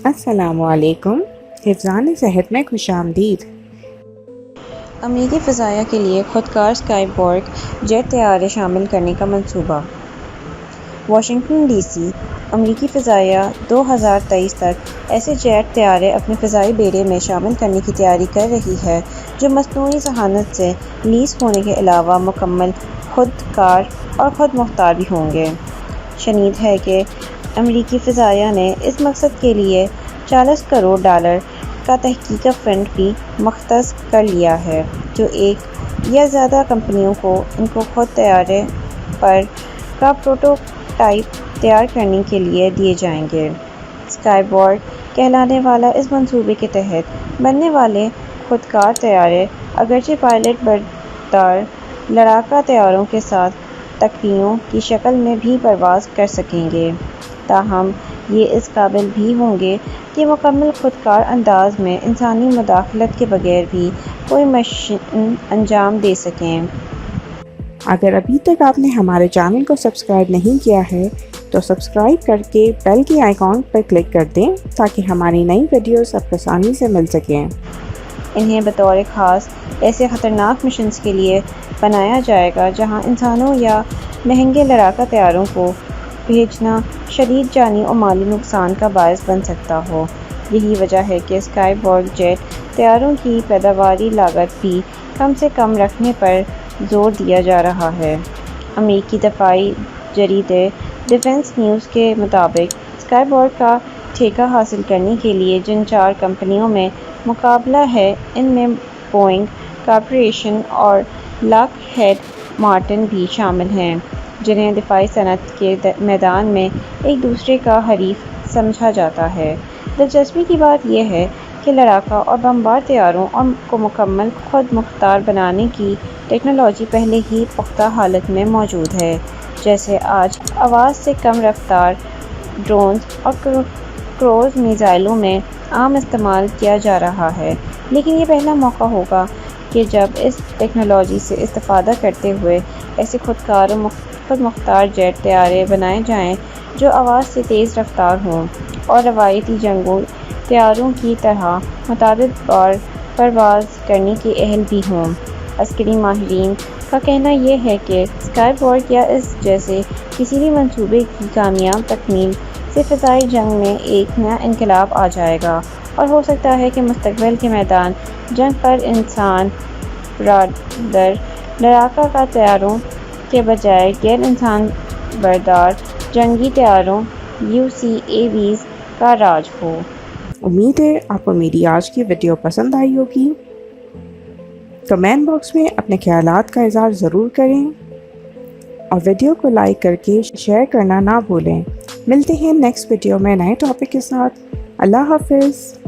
السلام علیکم، حفظان صحت میں خوش آمدید۔ امریکی فضائیہ کے لیے خودکار اسکائی بورگ جیٹ طیارے شامل کرنے کا منصوبہ۔ واشنگٹن ڈی سی امریکی فضائیہ 2023 تک ایسے جیٹ طیارے اپنے فضائی بیڑے میں شامل کرنے کی تیاری کر رہی ہے جو مصنوعی ذہانت سے لیس ہونے کے علاوہ مکمل خودکار اور خود مختار بھی ہوں گے۔ شنید ہے کہ امریکی فضائیہ نے اس مقصد کے لیے $40 کروڑ کا تحقیقی فنڈ بھی مختص کر لیا ہے، جو ایک یا زیادہ کمپنیوں کو ان کو خود طیارے پر کا پروٹوٹائپ تیار کرنے کے لیے دیے جائیں گے۔ اسکائی بورگ کہلانے والا اس منصوبے کے تحت بننے والے خودکار طیارے اگرچہ پائلٹ بردار لڑاکا طیاروں کے ساتھ تکڑیوں کی شکل میں بھی پرواز کر سکیں گے، تاہم یہ اس قابل بھی ہوں گے کہ مکمل خودکار انداز میں انسانی مداخلت کے بغیر بھی کوئی مشن انجام دے سکیں۔ اگر ابھی تک آپ نے ہمارے چینل کو سبسکرائب نہیں کیا ہے تو سبسکرائب کر کے بیل کے آئیکن پر کلک کر دیں تاکہ ہماری نئی ویڈیوز آپ کو آسانی سے مل سکیں۔ انہیں بطور خاص ایسے خطرناک مشنز کے لیے بنایا جائے گا جہاں انسانوں یا مہنگے لڑاکا طیاروں کو بھیجنا شدید جانی اور مالی نقصان کا باعث بن سکتا ہو۔ یہی وجہ ہے کہ اسکائی بورگ جیٹ طیاروں کی پیداواری لاگت بھی کم سے کم رکھنے پر زور دیا جا رہا ہے۔ امریکی دفاعی جریدے ڈیفنس نیوز کے مطابق اسکائی بورگ کا ٹھیکہ حاصل کرنے کے لیے جن 4 کمپنیوں میں مقابلہ ہے، ان میں بوئنگ کارپوریشن اور لاک ہیڈ مارٹن بھی شامل ہیں، جنہیں دفاعی صنعت کے میدان میں ایک دوسرے کا حریف سمجھا جاتا ہے۔ دلچسپی کی بات یہ ہے کہ لڑاکا اور بمبار طیاروں کو مکمل خود مختار بنانے کی ٹیکنالوجی پہلے ہی پختہ حالت میں موجود ہے، جیسے آج آواز سے کم رفتار ڈرونز اور کروز میزائلوں میں عام استعمال کیا جا رہا ہے، لیکن یہ پہلا موقع ہوگا کہ جب اس ٹیکنالوجی سے استفادہ کرتے ہوئے ایسے خودکار و خود مختار جیٹ طیارے بنائے جائیں جو آواز سے تیز رفتار ہوں اور روایتی جنگی طیاروں کی طرح متعدد بار پرواز کرنے کے اہل بھی ہوں۔ عسکری ماہرین کا کہنا یہ ہے کہ اسکائی بورگ یا اس جیسے کسی بھی منصوبے کی کامیاب تکمیل سے فضائی جنگ میں ایک نیا انقلاب آ جائے گا، اور ہو سکتا ہے کہ مستقبل کے میدان جنگ پر انسان بردار لڑاکا کا طیاروں کے بجائے غیر انسان بردار جنگی طیاروں UCAVs کا راج ہو۔ امید ہے آپ کو میری آج کی ویڈیو پسند آئی ہوگی۔ کمنٹ باکس میں اپنے خیالات کا اظہار ضرور کریں اور ویڈیو کو لائک کر کے شیئر کرنا نہ بھولیں۔ ملتے ہیں نیکسٹ ویڈیو میں نئے ٹاپک کے ساتھ۔ اللہ حافظ۔